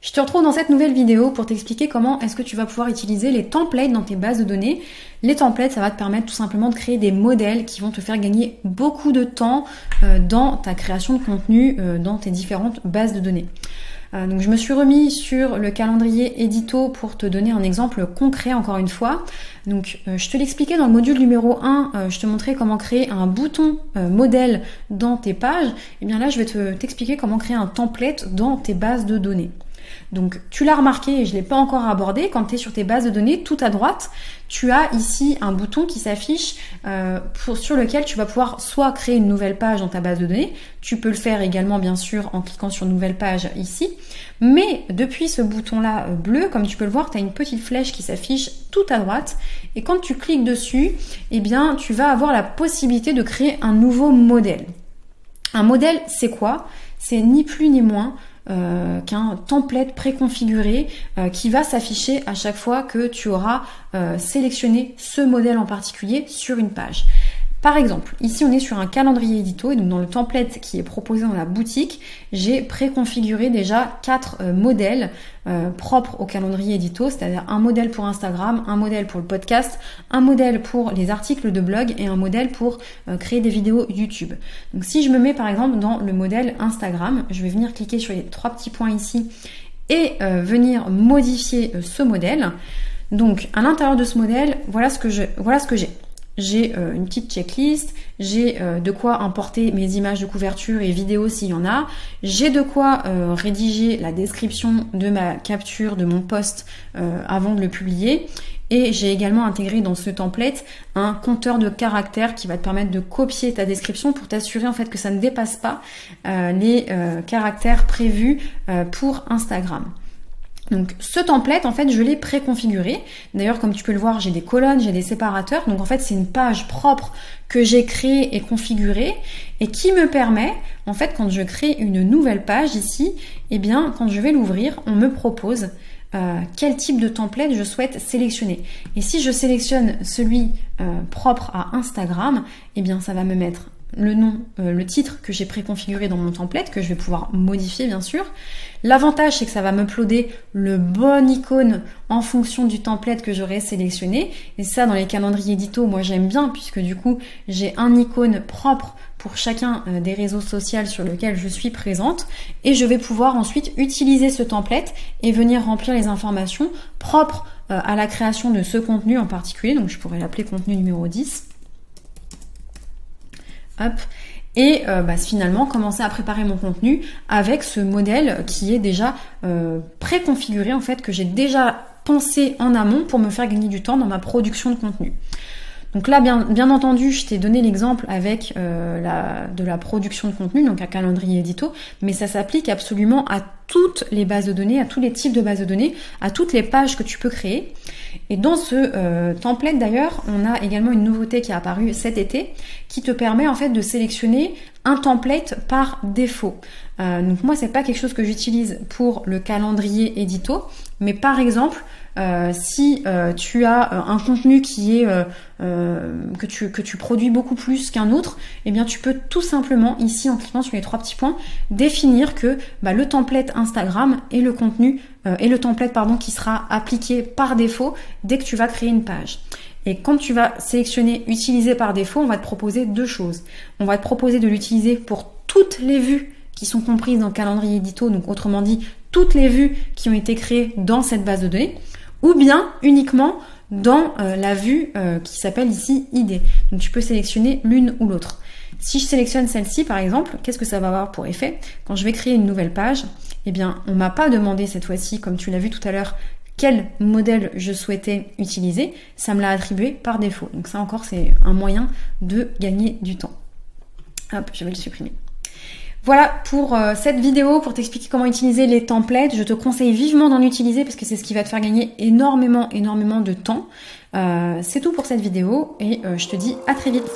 Je te retrouve dans cette nouvelle vidéo pour t'expliquer comment est-ce que tu vas pouvoir utiliser les templates dans tes bases de données. Les templates, ça va te permettre tout simplement de créer des modèles qui vont te faire gagner beaucoup de temps dans ta création de contenu dans tes différentes bases de données. Donc je me suis remis sur le calendrier édito pour te donner un exemple concret encore une fois. Donc je te l'expliquais dans le module numéro 1, je te montrais comment créer un bouton modèle dans tes pages. Et bien là je vais t'expliquer comment créer un template dans tes bases de données. Donc tu l'as remarqué et je ne l'ai pas encore abordé, quand tu es sur tes bases de données, tout à droite, tu as ici un bouton qui s'affiche sur lequel tu vas pouvoir soit créer une nouvelle page dans ta base de données, tu peux le faire également bien sûr en cliquant sur nouvelle page ici, mais depuis ce bouton-là bleu, comme tu peux le voir, tu as une petite flèche qui s'affiche tout à droite et quand tu cliques dessus, eh bien, tu vas avoir la possibilité de créer un nouveau modèle. Un modèle, c'est quoi? C'est ni plus ni moins qu'un template préconfiguré qui va s'afficher à chaque fois que tu auras sélectionné ce modèle en particulier sur une page. Par exemple, ici on est sur un calendrier édito et donc dans le template qui est proposé dans la boutique, j'ai préconfiguré déjà 4 modèles propres au calendrier édito, c'est-à-dire un modèle pour Instagram, un modèle pour le podcast, un modèle pour les articles de blog et un modèle pour créer des vidéos YouTube. Donc si je me mets par exemple dans le modèle Instagram, je vais venir cliquer sur les 3 petits points ici et venir modifier ce modèle. Donc à l'intérieur de ce modèle, voilà ce que j'ai. J'ai une petite checklist, j'ai de quoi importer mes images de couverture et vidéos s'il y en a, j'ai de quoi rédiger la description de ma capture de mon post avant de le publier et j'ai également intégré dans ce template un compteur de caractères qui va te permettre de copier ta description pour t'assurer en fait que ça ne dépasse pas les caractères prévus pour Instagram. Donc ce template, en fait, je l'ai préconfiguré. D'ailleurs, comme tu peux le voir, j'ai des colonnes, j'ai des séparateurs. Donc en fait, c'est une page propre que j'ai créée et configurée et qui me permet, en fait, quand je crée une nouvelle page ici, eh bien, quand je vais l'ouvrir, on me propose quel type de template je souhaite sélectionner. Et si je sélectionne celui propre à Instagram, eh bien, ça va me mettre le nom, le titre que j'ai préconfiguré dans mon template, que je vais pouvoir modifier bien sûr. L'avantage, c'est que ça va m'uploader le bon icône en fonction du template que j'aurais sélectionné. Et ça, dans les calendriers édito, moi j'aime bien, puisque du coup, j'ai un icône propre pour chacun des réseaux sociaux sur lesquels je suis présente. Et je vais pouvoir ensuite utiliser ce template et venir remplir les informations propres à la création de ce contenu en particulier. Donc je pourrais l'appeler contenu numéro 10. Hop. Et finalement commencer à préparer mon contenu avec ce modèle qui est déjà préconfiguré en fait, que j'ai déjà pensé en amont pour me faire gagner du temps dans ma production de contenu. Donc là, bien entendu, je t'ai donné l'exemple avec de la production de contenu, donc un calendrier édito, mais ça s'applique absolument à toutes les bases de données, à tous les types de bases de données, à toutes les pages que tu peux créer. Et dans ce template d'ailleurs, on a également une nouveauté qui est apparue cet été, qui te permet en fait de sélectionner un template par défaut. Donc moi, c'est pas quelque chose que j'utilise pour le calendrier édito, mais par exemple, si tu as un contenu qui est que tu produis beaucoup plus qu'un autre, eh bien tu peux tout simplement ici en cliquant sur les 3 petits points définir que le template Instagram est le contenu et le template qui sera appliqué par défaut dès que tu vas créer une page. Et quand tu vas sélectionner utiliser par défaut, on va te proposer 2 choses. On va te proposer de l'utiliser pour toutes les vues qui sont comprises dans le calendrier édito, donc autrement dit toutes les vues qui ont été créées dans cette base de données, ou bien uniquement dans la vue qui s'appelle ici ID. Donc tu peux sélectionner l'une ou l'autre. Si je sélectionne celle-ci par exemple, qu'est-ce que ça va avoir pour effet? Quand je vais créer une nouvelle page, eh bien on m'a pas demandé cette fois-ci, comme tu l'as vu tout à l'heure, quel modèle je souhaitais utiliser, ça me l'a attribué par défaut. Donc ça encore, c'est un moyen de gagner du temps. Hop, je vais le supprimer. Voilà pour cette vidéo, pour t'expliquer comment utiliser les templates. Je te conseille vivement d'en utiliser parce que c'est ce qui va te faire gagner énormément de temps. C'est tout pour cette vidéo et je te dis à très vite.